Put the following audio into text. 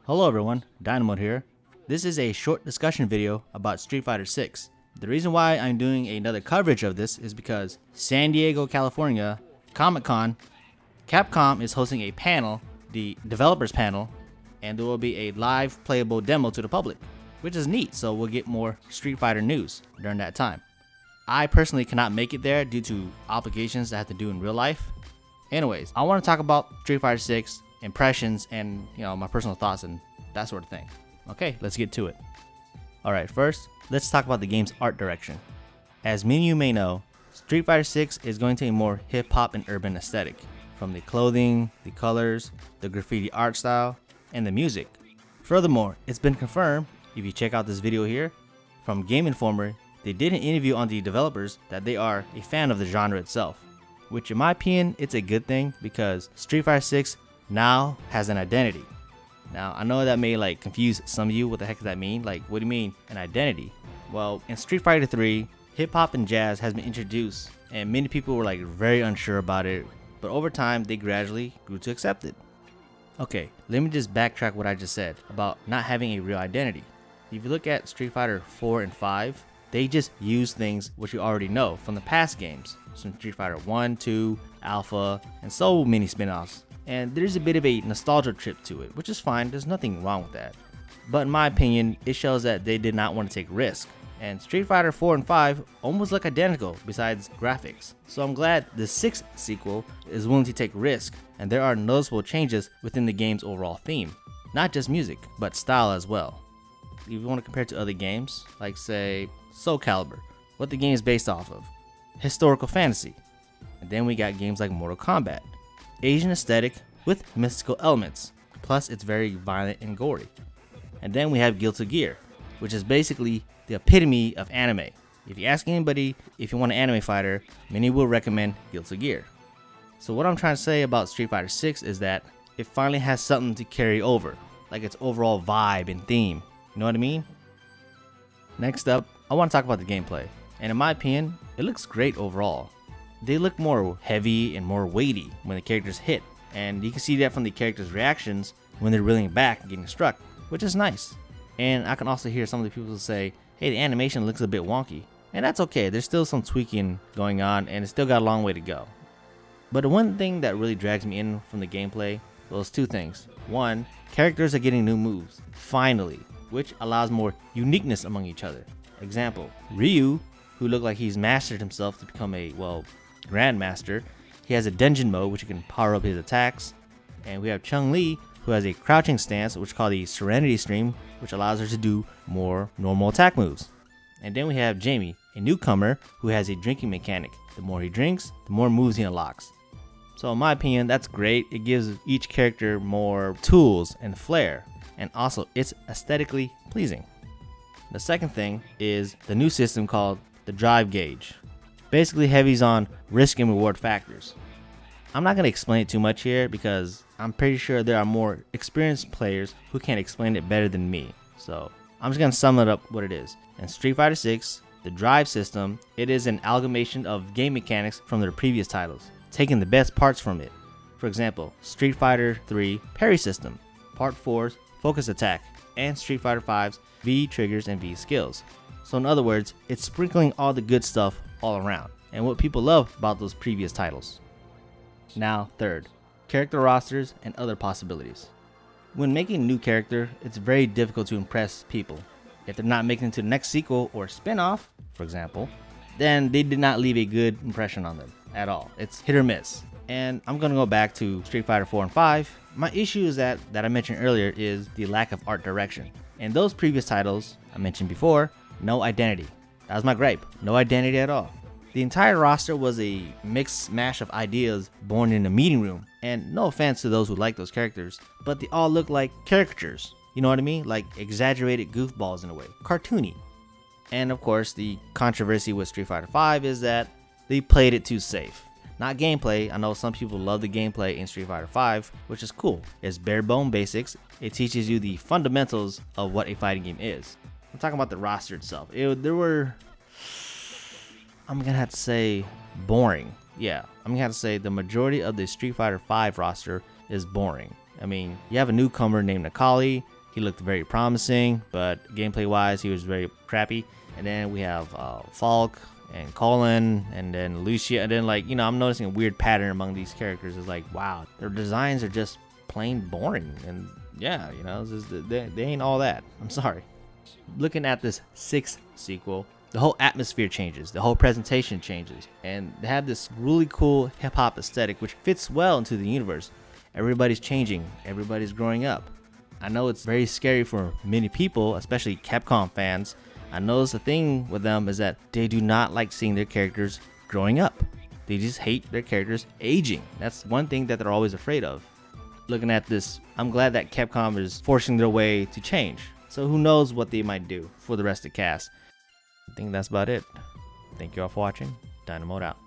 Hello everyone, Dynamo here. This is a short discussion video about Street Fighter 6. The reason why I'm doing another coverage of this is because San Diego, California, Comic-Con, Capcom is hosting a panel, the developers panel, and there will be a live playable demo to the public, which is neat, so we'll get more Street Fighter news during that time. I personally cannot make it there due to obligations that I have to do in real life. Anyways, I want to talk about Street Fighter 6, impressions, and my personal thoughts and that sort of thing. Okay, let's get to it. Alright, first, let's talk about the game's art direction. As many of you may know, Street Fighter 6 is going to a more hip-hop and urban aesthetic, from the clothing, the colors, the graffiti art style, and the music. Furthermore, it's been confirmed, if you check out this video here, from Game Informer, they did an interview on the developers that they are a fan of the genre itself. Which in my opinion, it's a good thing because Street Fighter 6 now has an identity. Now, I know that may confuse some of you. What the heck does that mean? What do you mean, an identity? Well, in Street Fighter 3, hip-hop and jazz has been introduced, and many people were very unsure about it, but over time, they gradually grew to accept it. Okay, let me just backtrack what I just said about not having a real identity. If you look at Street Fighter 4 and 5, they just use things which you already know from the past games, from Street Fighter 1, 2, Alpha, and so many spin-offs. And there's a bit of a nostalgia trip to it, which is fine, there's nothing wrong with that. But in my opinion, it shows that they did not want to take risks. And Street Fighter 4 and 5 almost look identical besides graphics. So I'm glad the 6th sequel is willing to take risks, and there are noticeable changes within the game's overall theme. Not just music, but style as well. If you want to compare it to other games, like say Soul Calibur, what the game is based off of, historical fantasy. And then we got games like Mortal Kombat, Asian aesthetic with mystical elements, plus it's very violent and gory. And then we have Guilty Gear, which is basically the epitome of anime. If you ask anybody if you want an anime fighter, many will recommend Guilty Gear. So what I'm trying to say about Street Fighter 6 is that it finally has something to carry over, like its overall vibe and theme. You know what I mean? Next up, I want to talk about the gameplay, and in my opinion, it looks great overall. They look more heavy and more weighty when the characters hit, and you can see that from the characters' reactions when they're reeling back and getting struck, which is nice. And I can also hear some of the people say, hey, the animation looks a bit wonky, and that's okay, there's still some tweaking going on and it's still got a long way to go. But the one thing that really drags me in from the gameplay, well, it's two things. One, characters are getting new moves, finally, which allows more uniqueness among each other. Example, Ryu, who looked like he's mastered himself to become a, Grandmaster. He has a dungeon mode which you can power up his attacks. And we have Chun-Li, who has a crouching stance which is called the Serenity Stream, which allows her to do more normal attack moves. And then we have Jamie, a newcomer who has a drinking mechanic. The more he drinks, the more moves he unlocks. So in my opinion, that's great. It gives each character more tools and flair, and also it's aesthetically pleasing. The second thing is the new system called the drive gauge. Basically heavies on risk and reward factors. I'm not going to explain it too much here because I'm pretty sure there are more experienced players who can explain it better than me. So I'm just going to sum it up what it is. In Street Fighter 6, the drive system, it is an amalgamation of game mechanics from their previous titles, taking the best parts from it. For example, Street Fighter 3 parry system, Part 4's focus attack, and Street Fighter 5's V triggers and V skills. So in other words, it's sprinkling all the good stuff all around, and what people love about those previous titles. Now third, character rosters and other possibilities. When making a new character, it's very difficult to impress people. If they're not making it to the next sequel or spin-off, for example, then they did not leave a good impression on them at all. It's hit or miss. And I'm gonna go back to Street Fighter 4 and 5. My issue is that I mentioned earlier is the lack of art direction. In those previous titles I mentioned before, no identity. That was my gripe. No identity at all. The entire roster was a mixed mash of ideas born in a meeting room. And no offense to those who like those characters, but they all look like caricatures. You know what I mean? Like exaggerated goofballs in a way. Cartoony. And of course, the controversy with Street Fighter 5 is that they played it too safe. Not gameplay. I know some people love the gameplay in Street Fighter 5, which is cool. It's bare bone basics. It teaches you the fundamentals of what a fighting game is. I'm talking about the roster itself. I'm gonna have to say boring. Yeah, I'm gonna have to say the majority of the Street Fighter 5 roster is boring. I mean, you have a newcomer named Akali, he looked very promising, but gameplay wise he was very crappy. And then we have Falk and Colin and then Lucia, and then like, you know, I'm noticing a weird pattern among these characters. It's like, wow, their designs are just plain boring. And yeah, you know, they ain't all that. I'm sorry. Looking at this 6th sequel, the whole atmosphere changes, the whole presentation changes, and they have this really cool hip-hop aesthetic which fits well into the universe. Everybody's changing, everybody's growing up. I know it's very scary for many people, especially Capcom fans. I know the thing with them is that they do not like seeing their characters growing up. They just hate their characters aging. That's one thing that they're always afraid of. Looking at this, I'm glad that Capcom is forcing their way to change. So who knows what they might do for the rest of the cast. I think that's about it. Thank you all for watching. Dynamo out.